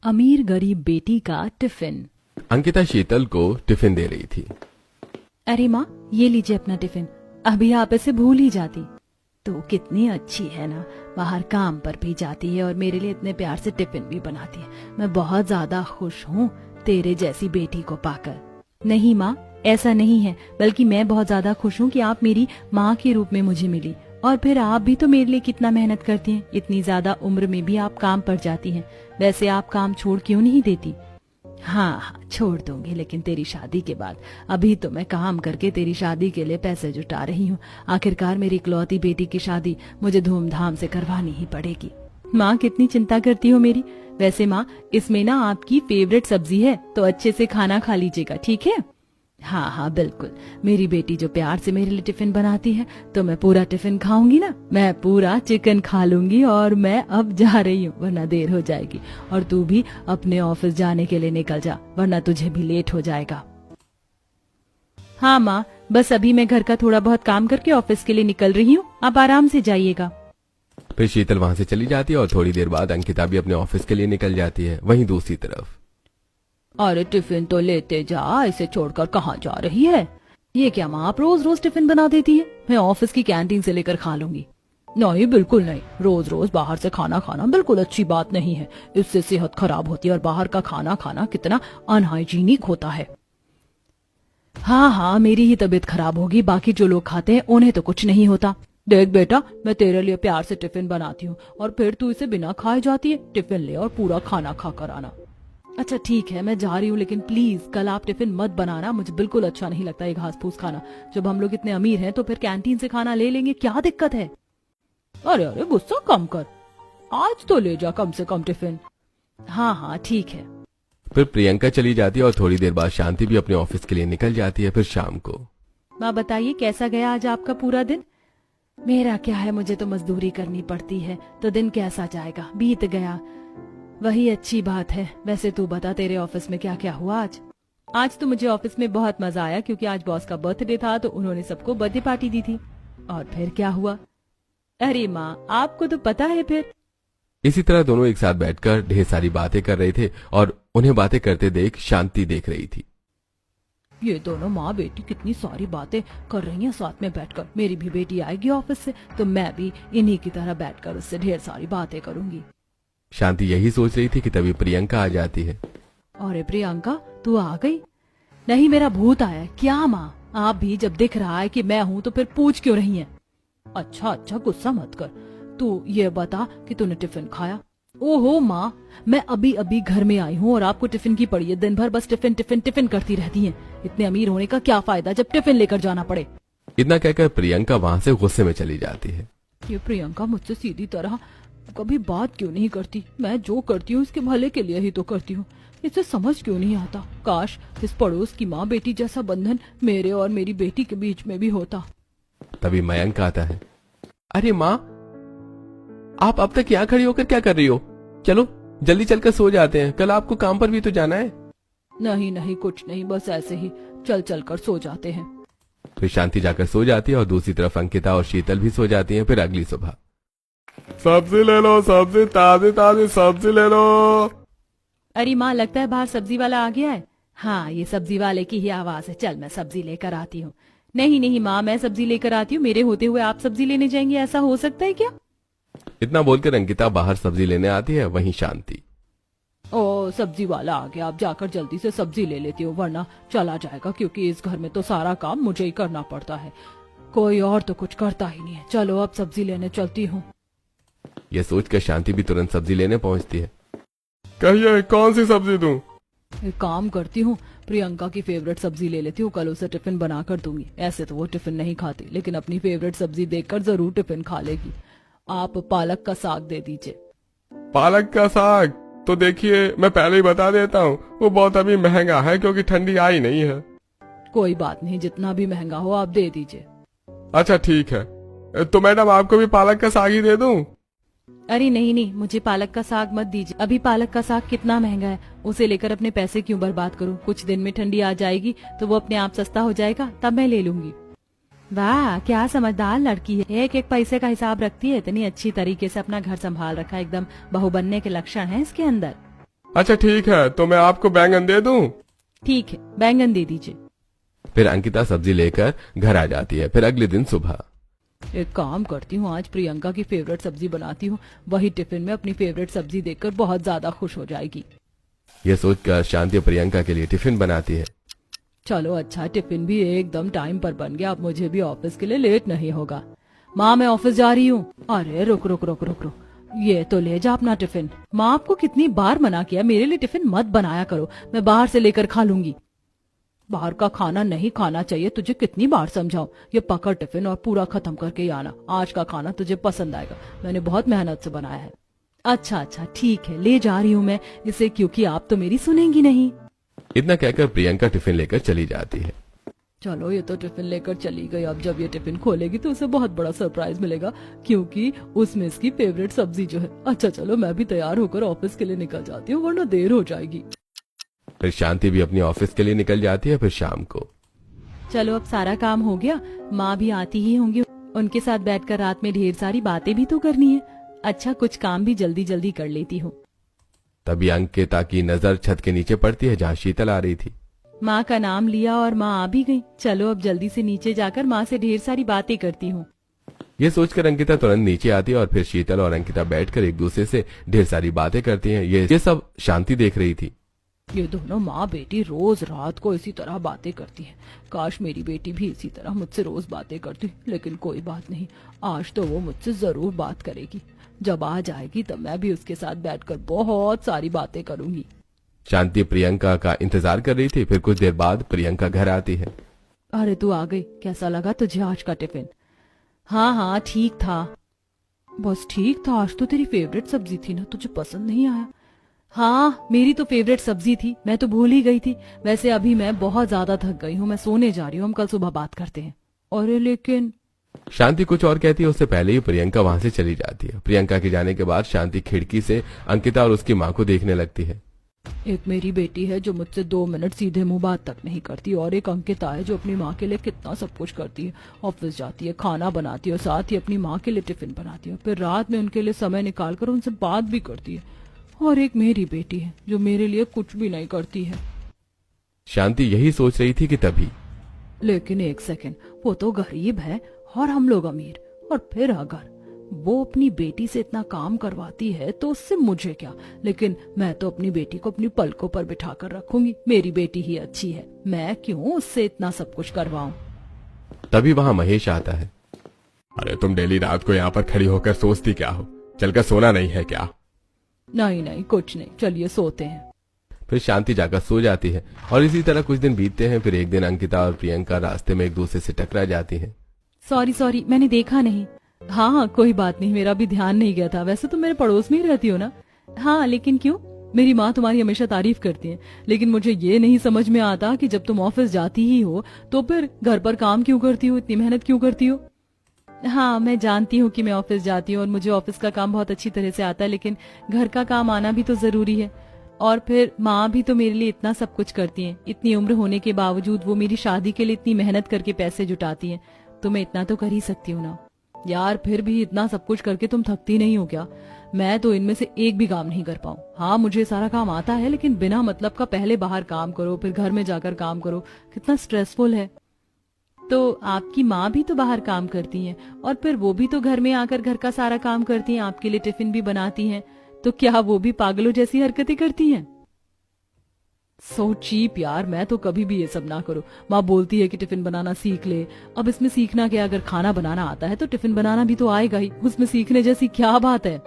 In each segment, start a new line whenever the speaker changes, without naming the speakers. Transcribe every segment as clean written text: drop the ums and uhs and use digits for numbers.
अमीर गरीब बेटी का टिफिन।
अंकिता शीतल को टिफिन दे रही थी।
अरे माँ, ये लीजिए अपना टिफिन, अभी आप इसे भूल ही जाती। तो कितनी अच्छी है ना, बाहर काम पर भी जाती है और मेरे लिए इतने प्यार से टिफिन भी बनाती है। मैं बहुत ज्यादा खुश हूँ तेरे जैसी बेटी को पाकर। नहीं माँ, ऐसा नहीं है, बल्कि मैं बहुत ज्यादा खुश हूँ कि आप मेरी माँ के रूप में मुझे मिली। और फिर आप भी तो मेरे लिए कितना मेहनत करती हैं, इतनी ज्यादा उम्र में भी आप काम पर जाती हैं। वैसे आप काम छोड़ क्यों नहीं देती? हाँ हाँ, छोड़ दूंगी, लेकिन तेरी शादी के बाद। अभी तो मैं काम करके तेरी शादी के लिए पैसे जुटा रही हूँ। आखिरकार मेरी इकलौती बेटी की शादी मुझे धूमधाम से करवानी ही पड़ेगी। माँ, कितनी चिंता करती हो मेरी। वैसे माँ, इसमें ना आपकी फेवरेट सब्जी है, तो अच्छे से खाना खा लीजिएगा, ठीक है? हाँ हाँ बिल्कुल, मेरी बेटी जो प्यार से मेरे लिए टिफिन बनाती है तो मैं पूरा टिफिन खाऊंगी ना। मैं पूरा चिकन खा लूंगी। और मैं अब जा रही हूँ, वरना देर हो जाएगी। और तू भी अपने ऑफिस जाने के लिए निकल जा, वरना तुझे भी लेट हो जाएगा। हाँ माँ, बस अभी मैं घर का थोड़ा बहुत काम करके ऑफिस के लिए निकल रही हूँ, आप आराम से जाइएगा।
फिर शीतल वहां से चली जाती है और थोड़ी देर बाद अंकिता भी अपने ऑफिस के लिए निकल जाती है। वहीं दूसरी तरफ,
अरे टिफिन तो लेते जा, इसे छोड़कर कहाँ जा रही है? ये क्या माँ, आप रोज रोज टिफिन बना देती है? मैं ऑफिस की कैंटीन से लेकर खा लूंगी। नहीं, बिल्कुल नहीं, रोज रोज बाहर से खाना खाना बिल्कुल अच्छी बात नहीं है। इससे सेहत खराब होती है और बाहर का खाना खाना कितना अनहाइजीनिक होता है। हाँ हाँ, मेरी ही तबीयत खराब होगी, बाकी जो लोग खाते हैं उन्हें तो कुछ नहीं होता। देख बेटा, मैं तेरे लिए प्यार से टिफिन बनाती हूँ और फिर तू इसे बिना खाए जाती है। टिफिन ले और पूरा खाना खा कर आना। अच्छा ठीक है, मैं जा रही हूँ, लेकिन प्लीज कल आप टिफिन मत बनाना, मुझे बिल्कुल अच्छा नहीं लगता ये घास फूस खाना। जब हम लोग इतने अमीर हैं तो फिर कैंटीन से खाना ले लेंगे, क्या दिक्कत है? अरे अरे, गुस्सा कम कर, आज तो ले जा कम से कम टिफिन। हाँ हाँ ठीक है।
फिर प्रियंका चली जाती है और थोड़ी देर बाद शांति भी अपने ऑफिस के लिए निकल जाती है। फिर शाम को,
माँ बताइए, कैसा गया आज आपका पूरा दिन? मेरा क्या है, मुझे तो मजदूरी करनी पड़ती है, तो दिन कैसा जाएगा, बीत गया, वही अच्छी बात है। वैसे तू बता, तेरे ऑफिस में क्या क्या हुआ आज? आज तो मुझे ऑफिस में बहुत मजा आया, क्योंकि आज बॉस का बर्थडे था तो उन्होंने सबको बर्थडे पार्टी दी थी। और फिर क्या हुआ? अरे माँ, आपको तो पता है फिर।
इसी तरह दोनों एक साथ बैठकर ढेर सारी बातें कर रहे थे और उन्हें बातें करते देख शांति देख रही थी।
ये दोनों माँ बेटी कितनी सारी बातें कर रही हैं साथ में बैठकर। मेरी भी बेटी आएगी ऑफिस से तो मैं भी इन्हीं की तरह बैठकर उससे ढेर सारी बातें करूंगी।
शांति यही सोच रही थी कि तभी प्रियंका आ जाती है।
अरे प्रियंका, तू आ गई? नहीं, मेरा भूत आया। क्या माँ, आप भी जब दिख रहा है कि मैं हूँ तो फिर पूछ क्यों रही हैं? अच्छा अच्छा, गुस्सा मत कर। तू ये बता कि तूने टिफिन खाया? ओहो माँ, मैं अभी अभी घर में आई हूँ और आपको टिफिन की पड़ी है। दिन भर बस टिफिन टिफिन टिफिन करती रहती हैं। इतने अमीर होने का क्या फायदा जब टिफिन लेकर जाना पड़े।
इतना कहकर प्रियंका वहां से गुस्से में चली जाती है।
ये प्रियंका मुझसे सीधी तरह कभी बात क्यों नहीं करती? मैं जो करती हूँ इसके भले के लिए ही तो करती हूँ, इसे समझ क्यों नहीं आता? काश इस पड़ोस की माँ बेटी जैसा बंधन मेरे और मेरी बेटी के बीच में भी होता।
तभी मयंक आता है। अरे माँ, आप अब तक यहाँ खड़ी होकर क्या कर रही हो? चलो जल्दी चलकर सो जाते हैं, कल आपको काम पर भी तो जाना है।
नहीं नहीं, कुछ नहीं, बस ऐसे ही चल चल कर सो जाते हैं।
फिर शांति जाकर सो जाती है और दूसरी तरफ अंकिता और शीतल भी सो जाती हैं। फिर अगली सुबह,
सब्जी ले लो, सब्जी, ताजी ताजी सब्जी ले लो।
अरे माँ, लगता है बाहर सब्जी वाला आ गया है। हाँ, ये सब्जी वाले की ही आवाज है। चल मैं सब्जी लेकर आती हूँ। नहीं नहीं माँ, मैं सब्जी लेकर आती हूँ, मेरे होते हुए आप सब्जी लेने जाएंगे, ऐसा हो सकता है क्या?
इतना बोलकर अंकिता बाहर सब्जी लेने आती है। वहीं शांति,
ओ सब्जी वाला आ गया, अब जाकर जल्दी से सब्जी ले लेती हूँ, वरना चला जाएगा, क्योंकि इस घर में तो सारा काम मुझे ही करना पड़ता है, कोई और तो कुछ करता ही नहीं है। चलो अब सब्जी लेने चलती हूँ।
यह सोचकर शांति भी तुरंत सब्जी लेने पहुंचती है।
कहिए कौन सी सब्जी दूं?
एक काम करती हूँ, प्रियंका की फेवरेट सब्जी ले लेती हूँ, कल उसे टिफिन बना कर दूंगी। ऐसे तो वो टिफिन नहीं खाती, लेकिन अपनी फेवरेट सब्जी देखकर जरूर टिफिन खा लेगी। आप पालक का साग दे दीजिए।
पालक का साग? तो देखिए, मैं पहले ही बता देता हूँ, वो बहुत अभी महंगा है क्योंकि ठंडी आई नहीं है।
कोई बात नहीं, जितना भी महंगा हो आप दे दीजिए।
अच्छा ठीक है, तो मैडम आपको भी पालक का साग ही दे दूं?
अरे नहीं नहीं, मुझे पालक का साग मत दीजिए। अभी पालक का साग कितना महंगा है, उसे लेकर अपने पैसे क्यों बर्बाद करूं? कुछ दिन में ठंडी आ जाएगी तो वो अपने आप सस्ता हो जाएगा, तब मैं ले लूंगी। वाह, क्या समझदार लड़की है, एक एक पैसे का हिसाब रखती है। इतनी अच्छी तरीके से अपना घर संभाल रखा है, एकदम बहू बनने के लक्षण है इसके अंदर।
अच्छा ठीक है, तो मैं आपको बैंगन दे दूं?
ठीक है, बैंगन दे दीजिए।
फिर अंकिता सब्जी लेकर घर आ जाती है। फिर अगले दिन सुबह
एक काम करती हूँ, आज प्रियंका की फेवरेट सब्जी बनाती हूँ, वही टिफिन में अपनी फेवरेट सब्जी देखकर बहुत ज्यादा खुश हो जाएगी।
यह सोचकर शांति प्रियंका के लिए टिफिन बनाती है।
चलो अच्छा, टिफिन भी एकदम टाइम पर बन गया, अब मुझे भी ऑफिस के लिए लेट नहीं होगा। माँ मैं ऑफिस जा रही हूँ। अरे रुक रुक रुक रुक रुक, ये तो ले जा अपना टिफिन। माँ आपको कितनी बार मना किया, मेरे लिए टिफिन मत बनाया करो, मैं बाहर से लेकर खा लूंगी। बाहर का खाना नहीं खाना चाहिए, तुझे कितनी बार समझाऊं। ये पकड़ टिफिन और पूरा खत्म करके ही आना, आज का खाना तुझे पसंद आएगा, मैंने बहुत मेहनत से बनाया है। अच्छा अच्छा ठीक है, ले जा रही हूँ मैं इसे, क्योंकि आप तो मेरी सुनेंगी नहीं।
इतना कहकर प्रियंका टिफिन लेकर चली जाती है।
चलो ये तो टिफिन लेकर चली गई, अब जब ये टिफिन खोलेगी तो उसे बहुत बड़ा सरप्राइज मिलेगा, क्योंकि उसमें इसकी फेवरेट सब्जी जो है। अच्छा चलो मैं भी तैयार होकर ऑफिस के लिए निकल जाती हूँ, वरना देर हो जाएगी।
फिर शांति भी अपनी ऑफिस के लिए निकल जाती है। फिर शाम को
चलो अब सारा काम हो गया, माँ भी आती ही होंगी, उनके साथ बैठकर रात में ढेर सारी बातें भी तो करनी है। अच्छा कुछ काम भी जल्दी जल्दी कर लेती हूँ।
तभी अंकिता की नजर छत के नीचे पड़ती है, जहाँ शीतल आ रही थी।
माँ का नाम लिया और माँ आ भी गई। चलो अब जल्दी से नीचे जाकर माँ से ढेर सारी बातें करती हूँ।
ये सोचकर अंकिता तुरंत नीचे आती है और फिर शीतल और अंकिता बैठकर एक दूसरे से ढेर सारी बातें करती हैं। ये सब शांति देख रही थी।
ये दोनों माँ बेटी रोज रात को इसी तरह बातें करती हैं। काश मेरी बेटी भी इसी तरह मुझसे रोज बातें करती, लेकिन कोई बात नहीं, आज तो वो मुझसे जरूर बात करेगी। जब आ जाएगी तब मैं भी उसके साथ बैठकर बहुत सारी बातें करूंगी।
शांति प्रियंका का इंतजार कर रही थी। फिर कुछ देर बाद प्रियंका घर आती है।
अरे तू आ गई, कैसा लगा तुझे आज का टिफिन? हाँ हाँ ठीक था, बस ठीक था, आज तो तेरी फेवरेट सब्जी थी ना, तुझे पसंद नहीं आया? हाँ मेरी तो फेवरेट सब्जी थी, मैं तो भूल ही गई थी। वैसे अभी मैं बहुत ज्यादा थक गई हूँ, मैं सोने जा रही हूँ, हम कल सुबह बात करते हैं। अरे लेकिन
शांति कुछ और कहती है, उससे पहले ही प्रियंका वहां से चली जाती है। प्रियंका के जाने के बाद शांति खिड़की से अंकिता और उसकी माँ को देखने लगती है।
एक मेरी बेटी है जो मुझसे 2 मिनट सीधे मुंह बात तक नहीं करती, और एक अंकिता है जो अपनी माँ के लिए कितना सब कुछ करती है, ऑफिस जाती है, खाना बनाती है और साथ ही अपनी माँ के लिए टिफिन बनाती है, फिर रात में उनके लिए समय निकालकर उनसे बात भी करती है। और एक मेरी बेटी है जो मेरे लिए कुछ भी नहीं करती है।
शांति यही सोच रही थी कि तभी
लेकिन एक सेकंड, वो तो गरीब है और हम लोग अमीर, और फिर अगर वो अपनी बेटी से इतना काम करवाती है तो उससे मुझे क्या। लेकिन मैं तो अपनी बेटी को अपनी पलकों पर बिठा कर रखूंगी, मेरी बेटी ही अच्छी है, मैं क्यों उससे इतना सब कुछ करवाऊं।
तभी वहां महेश आता है।
अरे तुम डेली रात को यहाँ पर खड़ी होकर सोचती क्या हो, चलकर सोना नहीं है क्या?
नहीं नहीं कुछ नहीं, चलिए सोते हैं।
फिर शांति जाकर सो जाती है और इसी तरह कुछ दिन बीतते हैं। फिर एक दिन अंकिता और प्रियंका रास्ते में एक दूसरे से टकरा जाती हैं।
सॉरी सॉरी, मैंने देखा नहीं। हाँ हाँ कोई बात नहीं, मेरा भी ध्यान नहीं गया था, वैसे तो मेरे पड़ोस में ही रहती हो ना। हाँ लेकिन क्यों? मेरी माँ तुम्हारी हमेशा तारीफ करती है, लेकिन मुझे ये नहीं समझ में आता कि जब तुम ऑफिस जाती ही हो तो फिर घर पर काम क्यों करती हो, इतनी मेहनत क्यों करती हो? हाँ मैं जानती हूँ कि मैं ऑफिस जाती हूँ और मुझे ऑफिस का काम बहुत अच्छी तरह से आता है, लेकिन घर का काम आना भी तो जरूरी है। और फिर माँ भी तो मेरे लिए इतना सब कुछ करती हैं, इतनी उम्र होने के बावजूद वो मेरी शादी के लिए इतनी मेहनत करके पैसे जुटाती हैं, तो मैं इतना तो कर ही सकती हूँ ना यार। फिर भी इतना सब कुछ करके तुम थकती नहीं हो क्या? मैं तो इनमें से एक भी काम नहीं कर पाऊँ। हाँ मुझे सारा काम आता है, लेकिन बिना मतलब का पहले बाहर काम करो, फिर घर में जाकर काम करो, कितना स्ट्रेसफुल है। तो आपकी माँ भी तो बाहर काम करती हैं और फिर वो भी तो घर में आकर घर का सारा काम करती हैं, आपके लिए टिफिन भी बनाती हैं, तो क्या वो भी पागलों जैसी हरकतें करती हैं? सो चीप यार, मैं तो कभी भी ये सब ना करूं। माँ बोलती है कि टिफिन बनाना सीख ले, अब इसमें सीखना क्या, अगर खाना बनाना आता है तो टिफिन बनाना भी तो आएगा ही, उसमें सीखने जैसी क्या बात है।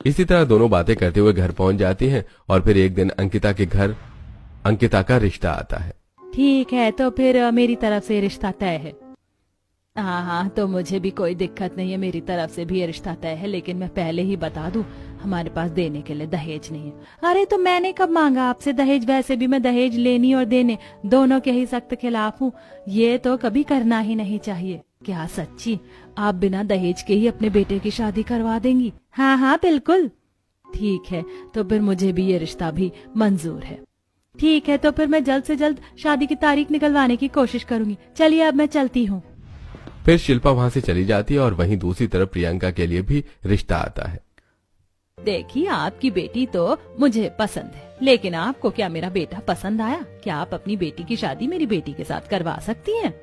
इसी तरह दोनों बातें करते हुए घर पहुंच जाती हैं और फिर एक दिन अंकिता के घर अंकिता का रिश्ता आता है।
ठीक है, तो फिर मेरी तरफ से रिश्ता तय है। हाँ हाँ तो मुझे भी कोई दिक्कत नहीं है, मेरी तरफ से भी ये रिश्ता तय है, लेकिन मैं पहले ही बता दूं हमारे पास देने के लिए दहेज नहीं है। अरे तो मैंने कब मांगा आपसे दहेज? वैसे भी मैं दहेज लेने और देने दोनों के ही सख्त खिलाफ हूँ, ये तो कभी करना ही नहीं चाहिए। क्या सच्ची आप बिना दहेज के ही अपने बेटे की शादी करवा देंगी? हाँ हाँ बिल्कुल। ठीक है, तो फिर मुझे भी ये रिश्ता भी मंजूर है। ठीक है, तो फिर मैं जल्द से जल्द शादी की तारीख निकलवाने की कोशिश करूंगी। चलिए अब मैं चलती हूँ।
फिर शिल्पा वहां से चली जाती है और वहीं दूसरी तरफ प्रियंका के लिए भी रिश्ता आता है।
देखिए, आपकी बेटी तो मुझे पसंद है, लेकिन आपको क्या मेरा बेटा पसंद आया? क्या आप अपनी बेटी की शादी मेरी बेटी के साथ करवा सकती हैं?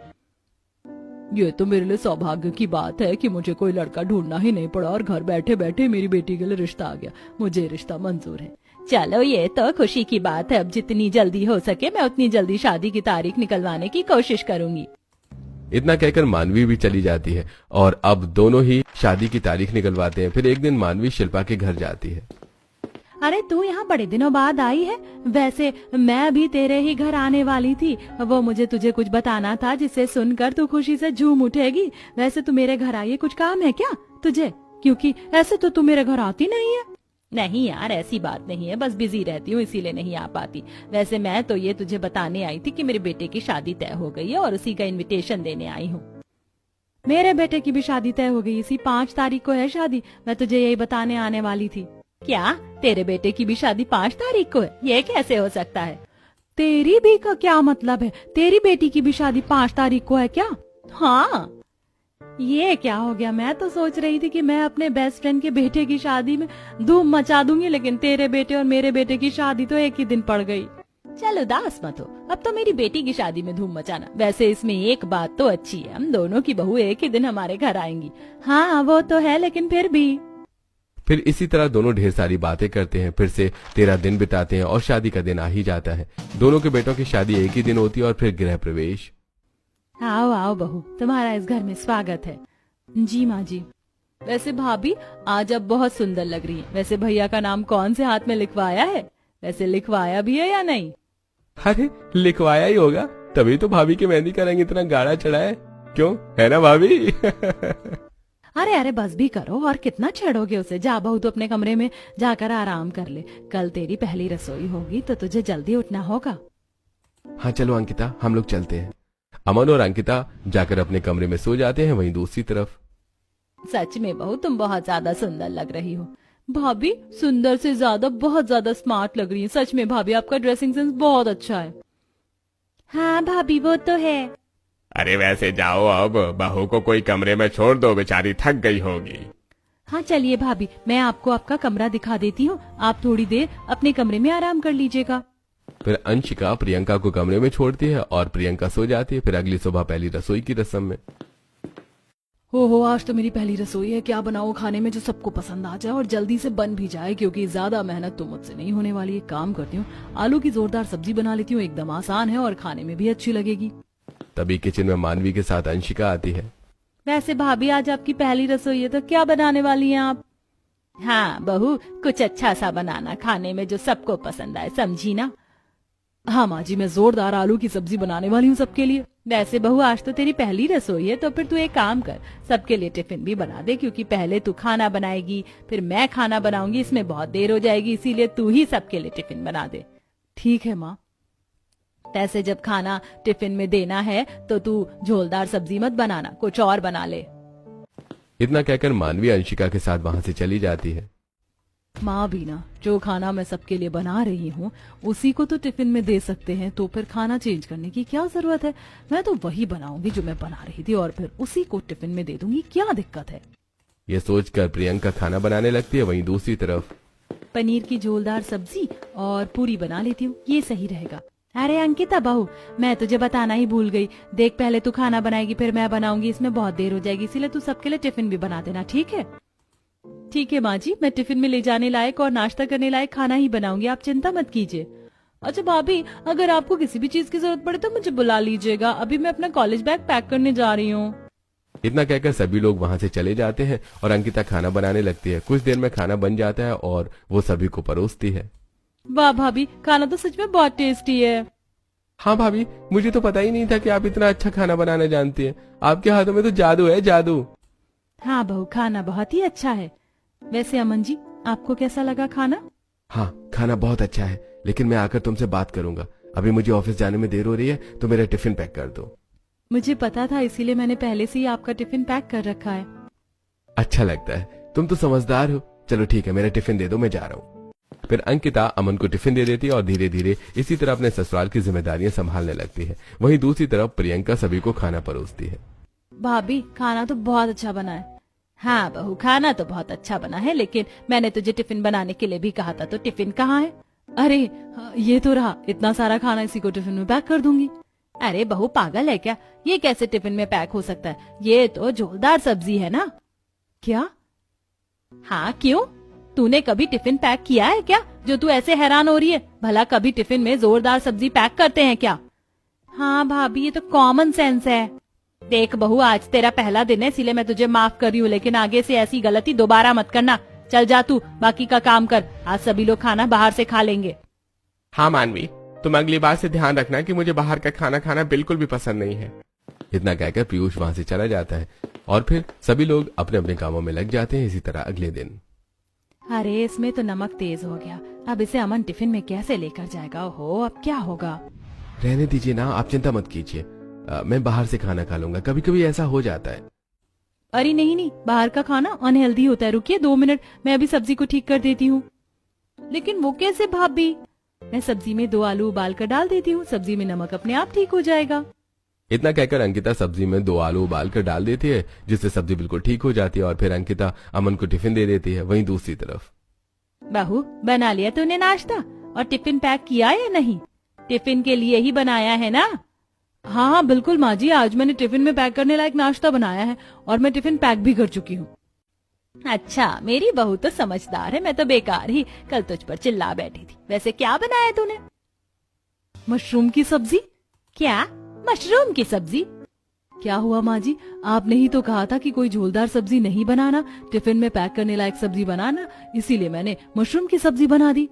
ये तो मेरे लिए सौभाग्य की बात है कि मुझे कोई लड़का ढूंढना ही नहीं पड़ा और घर बैठे बैठे मेरी बेटी के लिए रिश्ता आ गया। मुझे रिश्ता मंजूर है। चलो, ये तो खुशी की बात है। अब जितनी जल्दी हो सके मैं उतनी जल्दी शादी की तारीख निकलवाने की कोशिश करूंगी।
इतना कहकर मानवी भी चली जाती है और अब दोनों ही शादी की तारीख निकलवाते हैं। फिर एक दिन मानवी शिल्पा के घर जाती है।
अरे, तू यहाँ बड़े दिनों बाद आई है? वैसे मैं भी तेरे ही घर आने वाली थी। वो मुझे तुझे कुछ बताना था जिसे सुनकर तू खुशी से झूम उठेगी। वैसे तू मेरे घर आई है, कुछ काम है क्या तुझे? क्योंकि ऐसे तो तू मेरे घर आती नहीं है। नहीं यार, ऐसी बात नहीं है, बस बिजी रहती हूँ इसीलिए नहीं आ पाती। वैसे मैं तो ये तुझे बताने आई थी कि मेरे बेटे की शादी तय हो गई है और उसी का इनविटेशन देने आई हूँ। मेरे बेटे की भी शादी तय हो गई, इसी 5 तारीख को है शादी। मैं तुझे यही बताने आने वाली थी। क्या तेरे बेटे की भी शादी 5 तारीख को है? ये कैसे हो सकता है? तेरी भी का क्या मतलब है? तेरी बेटी की भी शादी 5 तारीख को है क्या? हाँ, ये क्या हो गया? मैं तो सोच रही थी कि मैं अपने बेस्ट फ्रेंड के बेटे की शादी में धूम मचा दूंगी, लेकिन तेरे बेटे और मेरे बेटे की शादी तो एक ही दिन पड़ गई। चलो उदास मत हो, अब तो मेरी बेटी की शादी में धूम मचाना। वैसे इसमें एक बात तो अच्छी है, हम दोनों की बहू एक ही दिन हमारे घर आएंगी। हाँ वो तो है, लेकिन फिर भी।
फिर इसी तरह दोनों ढेर सारी बातें करते हैं। फिर से 13 दिन बिताते हैं और शादी का दिन आ ही जाता है। दोनों के बेटों की शादी एक ही दिन होती है और फिर गृह प्रवेश।
आओ आओ बहू, तुम्हारा इस घर में स्वागत है। जी माँ जी। वैसे भाभी आज अब बहुत सुंदर लग रही है। वैसे भैया का नाम कौन से हाथ में लिखवाया है? वैसे लिखवाया भी है या नहीं?
अरे लिखवाया ही होगा, तभी तो भाभी की मेहंदी का रंग इतना गाढ़ा चढ़ा है। क्यों, है ना भाभी?
अरे अरे बस भी करो, और कितना छेड़ोगे उसे? जा बहू, तो अपने कमरे में जाकर आराम कर ले। कल तेरी पहली रसोई होगी तो तुझे जल्दी उठना होगा।
हाँ चलो अंकिता, हम लोग चलते हैं। अमन और अंकिता जाकर अपने कमरे में सो जाते हैं। वहीं दूसरी तरफ
सच में बहू, तुम बहुत ज्यादा सुंदर लग रही हो। भाभी, सुंदर से ज्यादा बहुत ज्यादा स्मार्ट लग रही है। सच में भाभी, आपका ड्रेसिंग सेंस बहुत अच्छा है। हाँ भाभी, वो तो है।
अरे वैसे जाओ, अब बहू को कोई कमरे में छोड़ दो, बेचारी थक गई होगी।
हाँ चलिए भाभी, मैं आपको आपका कमरा दिखा देती हूँ। आप थोड़ी देर अपने कमरे में आराम कर लीजिएगा।
फिर अंशिका प्रियंका को कमरे में छोड़ती है और प्रियंका सो जाती है। फिर अगली सुबह पहली रसोई की रस्म में
हो, आज तो मेरी पहली रसोई है। क्या बनाऊं खाने में जो सबको पसंद आ जाए और जल्दी से बन भी जाए, क्योंकि ज्यादा मेहनत तो मुझसे नहीं होने वाली। एक काम करती हूँ, आलू की जोरदार सब्जी बना लेती हूँ। एकदम आसान है और खाने में भी अच्छी लगेगी।
तभी किचन में मानवी के साथ अंशिका आती है।
वैसे भाभी, आज आपकी पहली रसोई है तो क्या बनाने वाली हैं आप? हाँ बहू, कुछ अच्छा सा बनाना, खाने में जो सबको पसंद आए, समझी ना? हाँ माँ जी, मैं जोरदार आलू की सब्जी बनाने वाली हूँ सबके लिए। वैसे बहू, आज तो तेरी पहली रसोई है तो फिर तू एक काम कर, सबके लिए टिफिन भी बना दे, क्योंकि पहले तू खाना बनाएगी फिर मैं खाना बनाऊंगी, इसमें बहुत देर हो जाएगी। इसीलिए तू ही सबके लिए टिफिन बना दे। ठीक है माँ। वैसे जब खाना टिफिन में देना है तो तू झोलदार सब्जी मत बनाना, कुछ और बना ले।
इतना कहकर मानवी अंशिका के साथ वहां से चली जाती है।
माँ भी ना, जो खाना मैं सबके लिए बना रही हूँ उसी को तो टिफिन में दे सकते हैं, तो फिर खाना चेंज करने की क्या जरूरत है? मैं तो वही बनाऊंगी जो मैं बना रही थी और फिर उसी को टिफिन में दे दूंगी। क्या दिक्कत है?
ये सोचकर प्रियंका खाना बनाने लगती है। वहीं दूसरी तरफ
पनीर की झोलदार सब्जी और पूरी बना लेती हूँ, ये सही रहेगा। अरे अंकिता बहू, मैं तुझे बताना ही भूल गई। देख, पहले तू खाना बनाएगी फिर मैं बनाऊंगी, इसमें बहुत देर हो जाएगी, इसीलिए तू सबके लिए टिफिन भी बना देना, ठीक है? ठीक है माँ जी, मैं टिफिन में ले जाने लायक और नाश्ता करने लायक खाना ही बनाऊंगी, आप चिंता मत कीजिए। अच्छा भाभी, अगर आपको किसी भी चीज की जरूरत पड़े तो मुझे बुला लीजिएगा। अभी मैं अपना कॉलेज बैग पैक करने जा रही हूँ।
इतना कहकर सभी लोग वहां से चले जाते हैं और अंकिता खाना बनाने लगती है। कुछ देर में खाना बन जाता है और वो सभी को परोसती है।
वाह भाभी, खाना तो सच में बहुत टेस्टी है।
हाँ भाभी, मुझे तो पता ही नहीं था कि आप इतना अच्छा खाना बनाना जानती हैं। आपके हाथों में तो जादू है, जादू।
हाँ बहू, खाना बहुत ही अच्छा है। वैसे अमन जी, आपको कैसा लगा खाना?
हाँ, खाना बहुत अच्छा है, लेकिन मैं आकर तुमसे बात करूंगा। अभी मुझे ऑफिस जाने में देर हो रही है, तो मेरा टिफिन पैक कर दो।
मुझे पता था, इसीलिए मैंने पहले से ही आपका टिफिन पैक कर रखा है।
अच्छा लगता है, तुम तो समझदार हो। चलो ठीक है, मेरा टिफिन दे दो, मैं जा रहा हूँ। फिर अंकिता अमन को टिफिन दे देती है और धीरे धीरे इसी तरह अपने ससुराल की जिम्मेदारियां संभालने लगती है। वहीं दूसरी तरफ प्रियंका सभी को खाना परोसती है।
भाभी, खाना तो बहुत अच्छा बना है। हाँ बहू, खाना तो बहुत अच्छा बना है, लेकिन मैंने तुझे टिफिन बनाने के लिए भी कहा था, तो टिफिन कहाँ है? अरे ये तो रहा, इतना सारा खाना इसी को टिफिन में पैक कर दूंगी। अरे बहू पागल है क्या? ये कैसे टिफिन में पैक हो सकता है? ये तो झोलदार सब्जी है ना। क्या? हाँ क्यों, तूने कभी टिफिन पैक किया है क्या, जो तू ऐसे हैरान हो रही है? भला कभी टिफिन में जोरदार सब्जी पैक करते हैं क्या? हाँ भाभी, ये तो कॉमन सेंस है। देख बहू, आज तेरा पहला दिन है, इसीलिए मैं तुझे माफ कर रही हूँ, लेकिन आगे से ऐसी गलती दोबारा मत करना। चल जा तू बाकी का काम कर, आज सभी लोग खाना बाहर से खा लेंगे।
हाँ मानवी, तुम अगली बार से ध्यान रखना कि मुझे बाहर का खाना खाना बिल्कुल भी पसंद नहीं है।
इतना कहकर पीयूष वहां से चला जाता है और फिर सभी लोग अपने अपने कामों में लग जाते हैं। इसी तरह अगले दिन।
अरे इसमें तो नमक तेज हो गया, अब इसे अमन टिफिन में कैसे लेकर जाएगा? ओहो, अब क्या होगा?
रहने दीजिए ना, आप चिंता मत कीजिए, मैं बाहर से खाना खा लूंगा, कभी कभी ऐसा हो जाता है।
अरे नहीं, बाहर का खाना अनहेल्दी होता है। रुकिए 2 मिनट, मैं अभी सब्जी को ठीक कर देती हूँ। लेकिन वो कैसे भाभी? मैं सब्जी में 2 आलू उबाल कर डाल देती हूँ, सब्जी में नमक अपने आप ठीक हो जाएगा।
इतना कहकर अंकिता सब्जी में 2 आलू उबाल कर डाल देती है, जिससे सब्जी बिल्कुल ठीक हो जाती है और फिर अंकिता अमन को टिफिन दे देती है। वहीं दूसरी तरफ,
बहू बना लिया तूने नाश्ता? और टिफिन पैक किया या नहीं? टिफिन के लिए ही बनाया है ना? हाँ बिल्कुल माँ जी, आज मैंने टिफिन में पैक करने लायक नाश्ता बनाया है और मैं टिफिन पैक भी कर चुकी हूँ। अच्छा, मेरी बहू तो समझदार है, मैं तो बेकार ही कल तुझ पर चिल्ला बैठी थी। वैसे क्या बनाया तूने? मशरूम की सब्जी। क्या? मशरूम की सब्जी? क्या हुआ माँ जी, आपने ही तो कहा था कि कोई झोलदार सब्जी नहीं बनाना, टिफिन में पैक करने लायक सब्जी बनाना, इसीलिए मैंने मशरूम की सब्जी बना दी।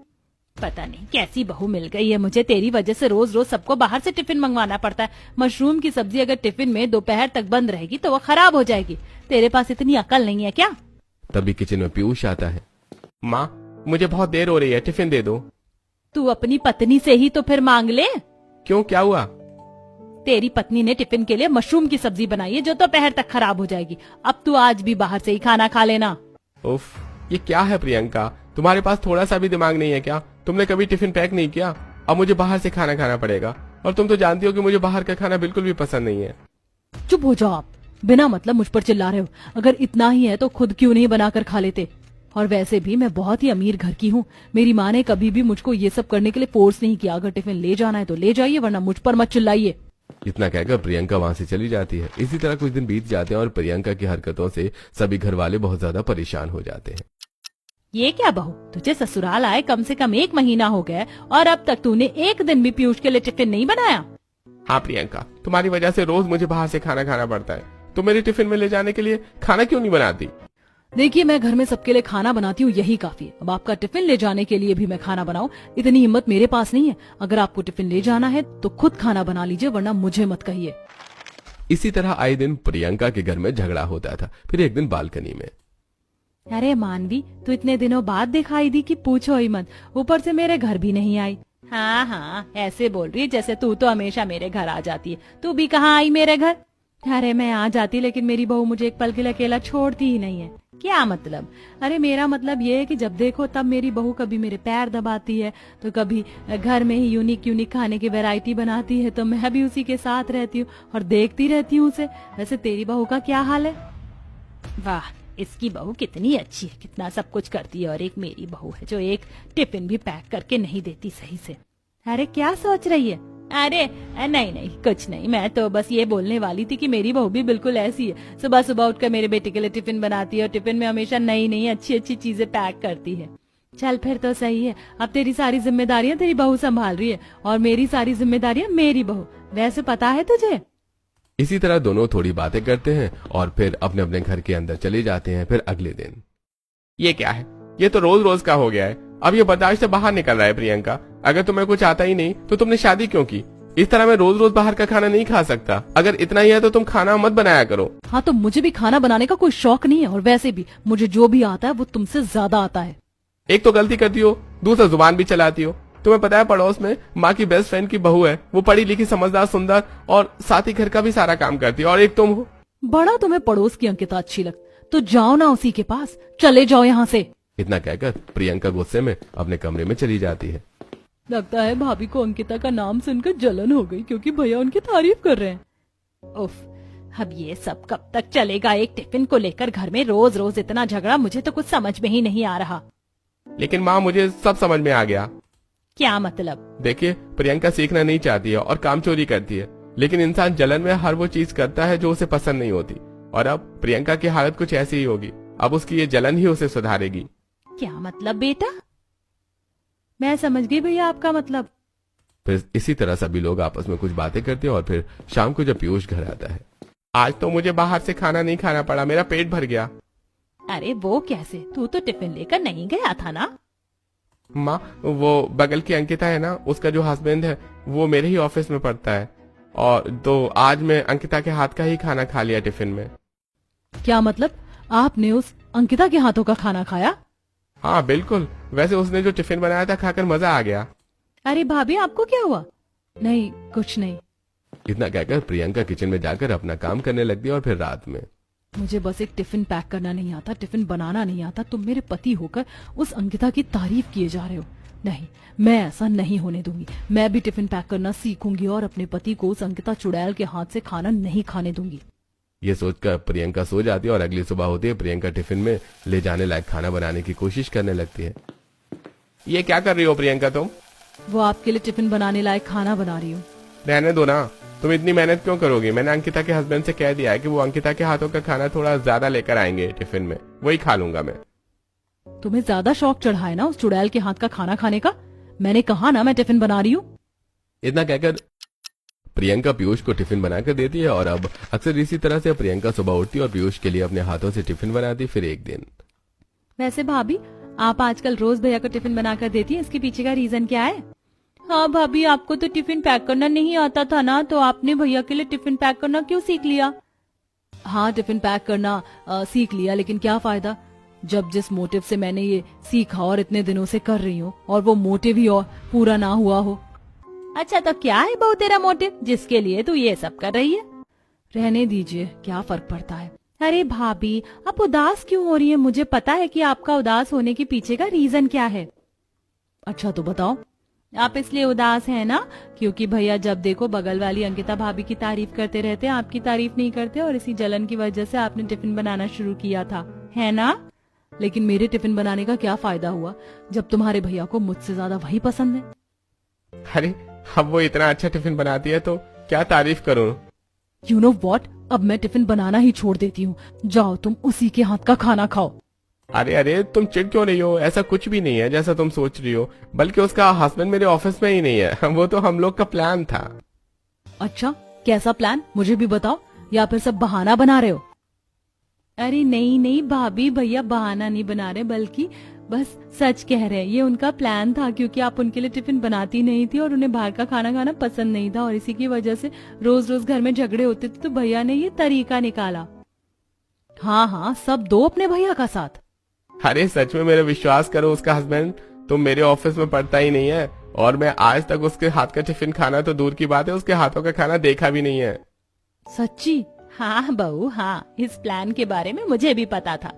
पता नहीं कैसी बहू मिल गई है मुझे, तेरी वजह से रोज रोज सबको बाहर से टिफिन मंगवाना पड़ता है। मशरूम की सब्जी अगर टिफिन में दोपहर तक बंद रहेगी तो वो खराब हो जाएगी। तेरे पास इतनी अकल नहीं है क्या?
तभी किचन में पीयूष आता है।
माँ, मुझे बहुत देर हो रही है, टिफिन दे दो।
तू अपनी पत्नी से ही तो फिर मांग ले।
क्यों, क्या हुआ?
तेरी पत्नी ने टिफिन के लिए मशरूम की सब्जी बनाई है, जो दोपहर तक खराब हो जाएगी। अब तू आज भी बाहर से ही खाना खा लेना।
उफ, ये क्या है प्रियंका, तुम्हारे पास थोड़ा सा भी दिमाग नहीं है क्या? तुमने कभी टिफिन पैक नहीं किया, अब मुझे बाहर से खाना खाना पड़ेगा। और तुम तो जानती हो कि मुझे बाहर का खाना बिल्कुल भी पसंद नहीं है।
चुप हो जाओ आप, बिना मतलब मुझ पर चिल्ला रहे हो। अगर इतना ही है तो खुद क्यों नहीं बनाकर खा लेते? और वैसे भी मैं बहुत ही अमीर घर की हूँ, मेरी माँ ने कभी भी मुझको ये सब करने के लिए फोर्स नहीं किया। अगर टिफिन ले जाना है तो ले जाइए, वरना मुझ पर मत चिल्लाइए।
इतना कहकर प्रियंका वहां से चली जाती है। इसी तरह कुछ दिन बीत जाते हैं और प्रियंका की हरकतों से सभी घर वाले बहुत ज्यादा परेशान हो जाते हैं।
ये क्या बहू, तुझे ससुराल आए कम से कम 1 महीना हो गया और अब तक तूने एक दिन भी पीयूष के लिए टिफिन नहीं बनाया?
हाँ प्रियंका, तुम्हारी वजह से रोज मुझे बाहर से खाना खाना पड़ता है। तुम मेरे टिफिन में ले जाने के लिए खाना क्यों नहीं बनाती?
देखिए, मैं घर में सबके लिए खाना बनाती हूँ, यही काफी है। अब आपका टिफिन ले जाने के लिए भी मैं खाना बनाऊं, इतनी हिम्मत मेरे पास नहीं है। अगर आपको टिफिन ले जाना है तो खुद खाना बना लीजिए, वरना मुझे मत कहिए।
इसी तरह आए दिन प्रियंका के घर में झगड़ा होता था। फिर एक दिन बालकनी में,
अरे मानवी, तू इतने दिनों बाद दिखाई दी कि पूछो ही मत, ऊपर से मेरे घर भी नहीं आई। हाँ, ऐसे बोल रही है जैसे तू तो हमेशा मेरे घर आ जाती है। तू भी कहाँ आई मेरे घर? अरे मैं आ जाती, लेकिन मेरी बहू मुझे एक पल के लिए अकेला छोड़ती ही नहीं है। क्या मतलब? अरे मेरा मतलब ये है कि जब देखो तब मेरी बहू कभी मेरे पैर दबाती है, तो कभी घर में ही यूनिक खाने की वैरायटी बनाती है, तो मैं भी उसी के साथ रहती हूँ और देखती रहती हूँ उसे। वैसे तेरी बहू का क्या हाल है? वाह, इसकी बहू कितनी अच्छी है, कितना सब कुछ करती है। और एक मेरी बहू है जो एक टिफिन भी पैक करके नहीं देती सही से। अरे क्या सोच रही है? अरे नहीं कुछ नहीं, मैं तो बस ये बोलने वाली थी कि मेरी बहू भी बिल्कुल ऐसी है। सुबह सुबह उठकर मेरे बेटे के लिए टिफिन बनाती है और टिफिन में हमेशा नई अच्छी चीजें पैक करती है। चल फिर तो सही है, अब तेरी सारी जिम्मेदारियां तेरी बहू संभाल रही है और मेरी सारी जिम्मेदारियां मेरी बहू। वैसे पता है तुझे?
इसी तरह दोनों थोड़ी बातें करते हैं और फिर अपने अपने घर के अंदर चले जाते हैं। फिर अगले दिन,
ये क्या है? ये तो रोज रोज का हो गया है, अब ये बर्दाश्त से बाहर निकल रहा है। प्रियंका, अगर तुम्हें कुछ आता ही नहीं तो तुमने शादी क्यों की? इस तरह मैं रोज रोज बाहर का खाना नहीं खा सकता। अगर इतना ही है तो तुम खाना मत बनाया करो।
हाँ, तो मुझे भी खाना बनाने का कोई शौक नहीं है, और वैसे भी मुझे जो भी आता है वो तुमसे ज्यादा आता है।
एक तो गलती करती हो, दूसरा जुबान भी चलाती हो। तुम्हें पता है पड़ोस में माँ की बेस्ट फ्रेंड की बहू है, वो पढ़ी लिखी, समझदार, सुंदर और साथ ही घर का भी सारा काम करती है, और एक तुम हो।
बड़ा तुम्हें पड़ोस की अंकिता अच्छी लग, तो जाओ ना उसी के पास, चले जाओ यहाँ से।
इतना कहकर प्रियंका गुस्से में अपने कमरे में चली जाती है।
लगता है भाभी को अंकिता का नाम सुनकर जलन हो गई, क्योंकि भैया उनकी तारीफ कर रहे हैं। उफ, अब ये सब कब तक चलेगा? एक टिफिन को लेकर घर में रोज रोज इतना झगड़ा, मुझे तो कुछ समझ में ही नहीं आ रहा।
लेकिन माँ मुझे सब समझ में आ गया।
क्या मतलब?
देखिए, प्रियंका सीखना नहीं चाहती है और काम चोरी करती है, लेकिन इंसान जलन में हर वो चीज करता है जो उसे पसंद नहीं होती। और अब प्रियंका की हालत कुछ ऐसी ही होगी। अब उसकी ये जलन ही उसे सुधारेगी।
क्या मतलब बेटा? मैं समझ गई भैया आपका मतलब।
फिर इसी तरह सभी लोग आपस में कुछ बातें करते हैं और फिर शाम को जब पीयूष घर आता है।
आज तो मुझे बाहर से खाना नहीं खाना पड़ा, मेरा पेट भर गया।
अरे वो कैसे? तू तो टिफिन लेकर नहीं गया था ना?
माँ, वो बगल की अंकिता है ना, उसका जो हस्बैंड है वो मेरे ही ऑफिस में पढ़ता है, और तो आज मैं अंकिता के हाथ का ही खाना खा लिया टिफिन में।
क्या मतलब? आपने उस अंकिता के हाथों का खाना खाया?
हाँ बिल्कुल, वैसे उसने जो टिफिन बनाया था खाकर मजा आ गया।
अरे भाभी आपको क्या हुआ? नहीं कुछ नहीं।
इतना कहकर प्रियंका किचन में जाकर अपना काम करने लगती है और फिर रात में
मुझे बस एक टिफिन पैक करना नहीं आता, टिफिन बनाना नहीं आता। तुम मेरे पति होकर उस अंकिता की तारीफ किए जा रहे हो। नहीं, मैं ऐसा नहीं होने दूंगी। मैं भी टिफिन पैक करना सीखूंगी और अपने पति को उस अंकिता चुड़ैल के हाथ से खाना नहीं खाने दूंगी।
ये सोचकर प्रियंका सो जाती है और अगली सुबह होती है प्रियंका टिफिन में ले जाने लायक खाना बनाने की कोशिश करने लगती है।
ये क्या कर रही हो प्रियंका तुम?
वो आपके लिए टिफिन बनाने लायक खाना बना रही हूँ।
रहने दो ना, तुम इतनी मेहनत क्यों करोगी? मैंने अंकिता के हस्बैंड से कह दिया है कि वो अंकिता के हाथों का खाना थोड़ा ज्यादा लेकर आएंगे टिफिन में, वही खा लूंगा मैं।
तुम्हें ज्यादा शौक चढ़ा है ना उस चुड़ैल के हाथ का खाना खाने का। मैंने कहा ना मैं टिफिन बना रही हूँ।
इतना कहकर प्रियंका पीयूष को टिफिन बनाकर देती है और अब अक्सर इसी तरह से प्रियंका सुबह उठती है और पीयूष के लिए अपने हाथों से टिफिन बनाती। फिर एक दिन
वैसे भाभी, आप आजकल रोज भैया को टिफिन बनाकर देती हैं, इसके पीछे का रीजन क्या है? हाँ भाभी, आपको तो टिफिन पैक करना नहीं आता था ना, तो आपने भैया के लिए टिफिन पैक करना क्यों सीख लिया? हाँ, टिफिन पैक करना सीख लिया, लेकिन क्या फायदा जब जिस मोटिव से मैंने ये सीखा और इतने दिनों से कर रही हूँ और वो मोटिव ही और पूरा ना हुआ हो। अच्छा तो क्या है बहू तेरा मोटिव जिसके लिए तू ये सब कर रही है? रहने दीजिए, क्या फर्क पड़ता है। अरे भाभी, आप उदास क्यों हो रही है? मुझे पता है कि आपका उदास होने के पीछे का रीजन क्या है। अच्छा तो बताओ। आप इसलिए उदास हैं ना क्योंकि भैया जब देखो बगल वाली अंकिता भाभी की तारीफ करते रहते हैं, आपकी तारीफ नहीं करते, और इसी जलन की वजह से आपने टिफिन बनाना शुरू किया था, है ना? लेकिन मेरे टिफिन बनाने का क्या फायदा हुआ जब तुम्हारे भैया को मुझसे ज्यादा वही पसंद है।
अरे अब वो इतना अच्छा टिफिन बनाती है तो क्या तारीफ करूं?
यू नो वॉट, अब मैं टिफिन बनाना ही छोड़ देती हूँ। जाओ तुम उसी के हाथ का खाना खाओ।
अरे अरे, तुम चिढ़ क्यों रही हो? ऐसा कुछ भी नहीं है जैसा तुम सोच रही हो, बल्कि उसका हस्बैंड मेरे ऑफिस में ही नहीं है। वो तो हम लोग का प्लान था।
अच्छा, कैसा प्लान मुझे भी बताओ, या फिर सब बहाना बना रहे हो? अरे नहीं नहीं भाभी, भैया बहाना नहीं बना रहे, बल्कि बस सच कह रहे हैं। ये उनका प्लान था क्योंकि आप उनके लिए टिफिन बनाती नहीं थी और उन्हें बाहर का खाना खाना पसंद नहीं था, और इसी की वजह से रोज रोज घर में झगड़े होते थे, तो भैया ने ये तरीका निकाला। हाँ हाँ, सब दो अपने भैया का साथ।
अरे सच में मेरा विश्वास करो, उसका हस्बैंड तो मेरे ऑफिस में पढ़ता ही नहीं है, और मैं आज तक उसके हाथ का टिफिन खाना तो दूर की बात है, उसके हाथों का खाना देखा भी नहीं है।
सच्ची? हाँ बहू हाँ, इस प्लान के बारे में मुझे भी पता था।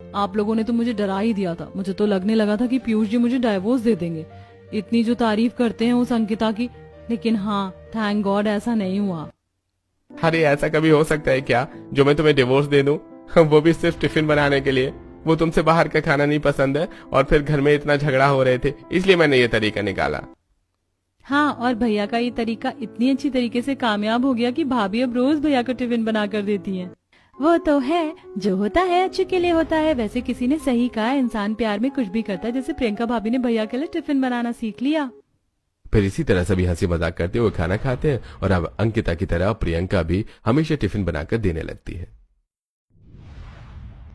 आप लोगों ने तो मुझे डरा ही दिया था। मुझे तो लगने लगा था कि पीयूष जी मुझे डाइवोर्स दे देंगे, इतनी जो तारीफ करते हैं उस अंकिता की। लेकिन हाँ, थैंक गॉड ऐसा नहीं हुआ।
अरे ऐसा कभी हो सकता है क्या जो मैं तुम्हें डिवोर्स दे दूं? वो भी सिर्फ टिफिन बनाने के लिए। वो तुमसे बाहर का खाना नहीं पसंद है और फिर घर में इतना झगड़ा हो रहे थे, इसलिए मैंने ये तरीका निकाला।
हाँ, और भैया का ये तरीका इतनी अच्छी तरीके से कामयाब हो गया कि भाभी अब रोज भैया को टिफिन बना कर देती हैं। वो तो है, जो होता है अच्छे के लिए होता है। वैसे किसी ने सही कहा, इंसान प्यार में कुछ भी करता है, जैसे प्रियंका भाभी ने भैया के लिए टिफिन बनाना सीख लिया।
फिर इसी तरह सभी हंसी मजाक करते हुए खाना खाते हैं और अब अंकिता की तरह प्रियंका भी हमेशा टिफिन बनाकर देने लगती है।